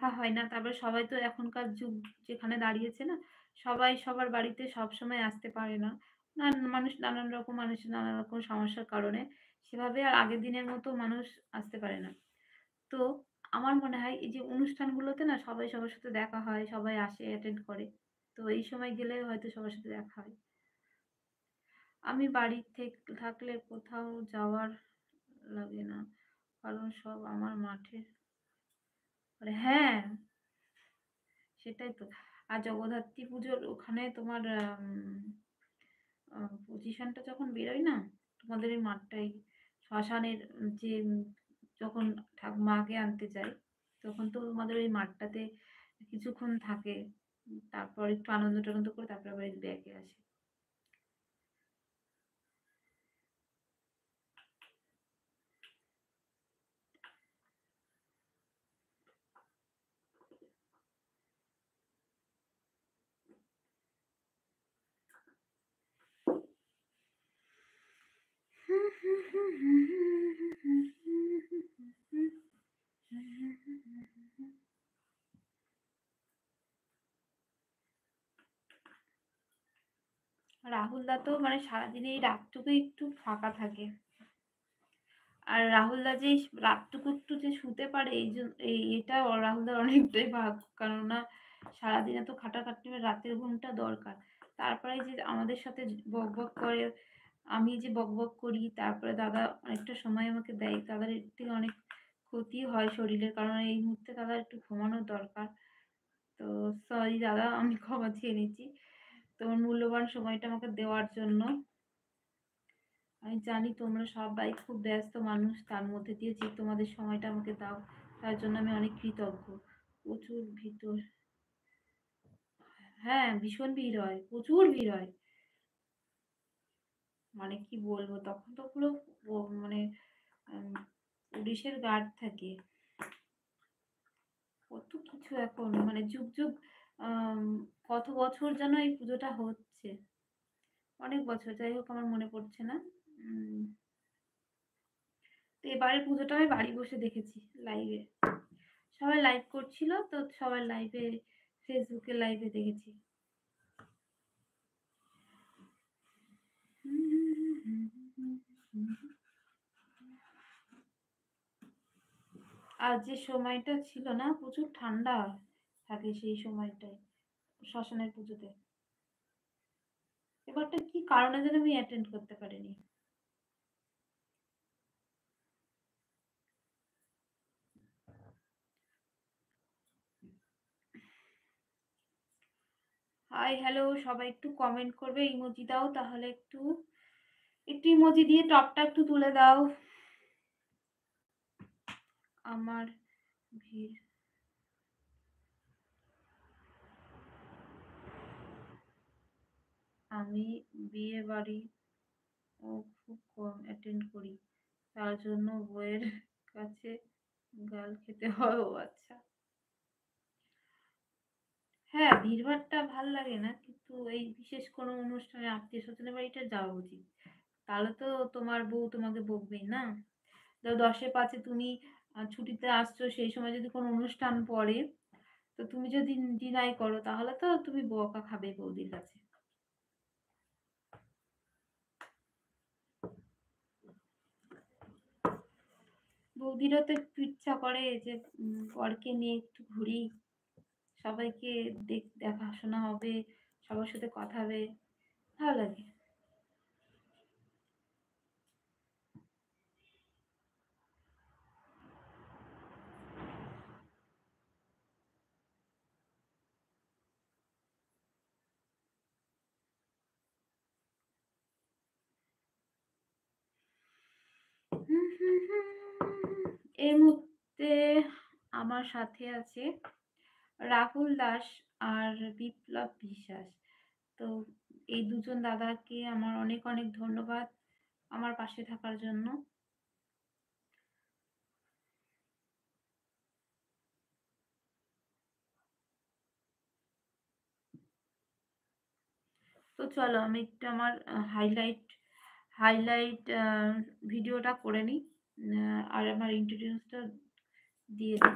দেখা হয় না। তারপরে সবাই তো এখনকার যুগ যেখানে দাঁড়িয়েছে না, সবাই সবার বাড়িতে সবসময় আসতে পারে না। নানান রকম মানুষের নানা রকম সমস্যার কারণে সেভাবে আর আগের দিনের মতো মানুষ আসতে পারে না। তো আমার মনে হয় এই যে অনুষ্ঠানগুলোতে না সবাই সবার সাথে দেখা হয়, সবাই আসে অ্যাটেন্ড করে। তো এই সময় গেলে হয়তো সবার সাথে দেখা হয়। আমি বাড়ি থাকলে কোথাও যাওয়ার লাগে না। কারণ সব আমার মাঠে মানে হ্যাঁ, সেটাই তো। আর জগদ্ধাত্রী পুজোর ওখানে তোমার পজিশনটা যখন বেরোয় না, তোমাদের এই মাঠটাই শ্মশানের যে যখন মাকে আনতে যায়, তখন তো তোমাদের ওই মাঠটাতে কিছুক্ষণ থাকে। তারপর একটু আনন্দ-টানন্দ করে তারপরে আবার ব্যাকে আসে। রাহুল দা তো মানে সারাদিন এই রাতটুকুই একটু ফাঁকা থাকে। আর রাহুল দা যে এই রাতটুকু একটু যে শুতে পারে এটা রাহুলদার অনেকটাই ভাগ। কেননা সারাদিন এত খাটাখাটনি করে রাতের ঘুমটা দরকার। তারপরে যে আমাদের সাথে বকবক করে, আমি যে বকবক করি, তারপরে দাদা অনেকটা সময় আমাকে দেয়। দাদার এর থেকে অনেক ক্ষতি হয় শরীরের, কারণ এই মুহূর্তে দাদার একটু ঘুমানোর দরকার। তো সরি দাদা, আমি ক্ষমা চেয়ে নিচ্ছি তোমার মূল্যবান সময়টা আমাকে দেওয়ার জন্য। আমি জানি তোমরা সবাই খুব ব্যস্ত মানুষ, তার মধ্যে দিয়ে যে তোমাদের সময়টা আমাকে দাও, তার জন্য আমি অনেক কৃতজ্ঞ। প্রচুর ভিতর, হ্যাঁ ভীষণ ভিড় হয়, প্রচুর ভিড় হয়। মানে কি বলবো, তখন তো পুরো মানে উম, পুলিশের গার্ড থাকে, কত কিছু এখন মানে যুগ যুগ আম, কত বছর যেন এই পুজোটা হচ্ছে, অনেক বছর, যাই হোক আমার মনে পড়ছে না। উম, তো এবারের পুজোটা আমি বাড়ি বসে দেখেছি লাইভে। সবাই লাইভ করছিল তো, সবাই লাইভে, ফেসবুকে লাইভে দেখেছি। আর যে সময়টা ছিল না, প্রচুর ঠান্ডা থাকে সেই সময়টায় শ্মশানের পুজোতে। এবারটা কি কারণে যেন আমি অ্যাটেন্ড করতে পারিনি। হাই হ্যালো, সবাই একটু কমেন্ট করবে, ইমোজি দাও তাহলে, একটু একটু ইমোজি দিয়ে টপটা একটু তুলে দাও। আমার ভিড়, আমি বিয়ে বাড়ি ও খুব কম অ্যাটেন্ড করি, তার জন্য বইয়ের কাছে গাল খেতে হয়। ও আচ্ছা, হ্যাঁ ভিড়ভাট্টা ভাল লাগে না, কিন্তু এই বিশেষ কোনো অনুষ্ঠানে আত্মীয় স্বজনের বাড়িটা যাওয়া উচিত। তাহলে তো তোমার বউ তোমাকে বকবেই না। ধরো 10-এ 5-এ তুমি ছুটিতে আসছো, সেই সময় যদি কোনো অনুষ্ঠান পড়ে, তো তুমি যদি ডিনাই করো, তাহলে তো তুমি বকা খাবে বৌদির কাছে। বৌদিরও তো একটু ইচ্ছা করে যে বরকে নিয়ে একটু ঘুরি, সবাইকে দেখাশোনা হবে, সবার সাথে কথা হবে, ভালো লাগে। এই মুহূর্তে আমার সাথে আছে রাহুল দাস আর বিপ্লব বিশ্বাস। তো এই দুজন দাদাকে আমার অনেক অনেক ধন্যবাদ আমার পাশে থাকার জন্য। তো চলো আমি একটু আমার হাইলাইট হাইলাইট ভিডিওটা করে নিই, আর আমার ইন্ট্রোডিউসটা দিয়ে দিই।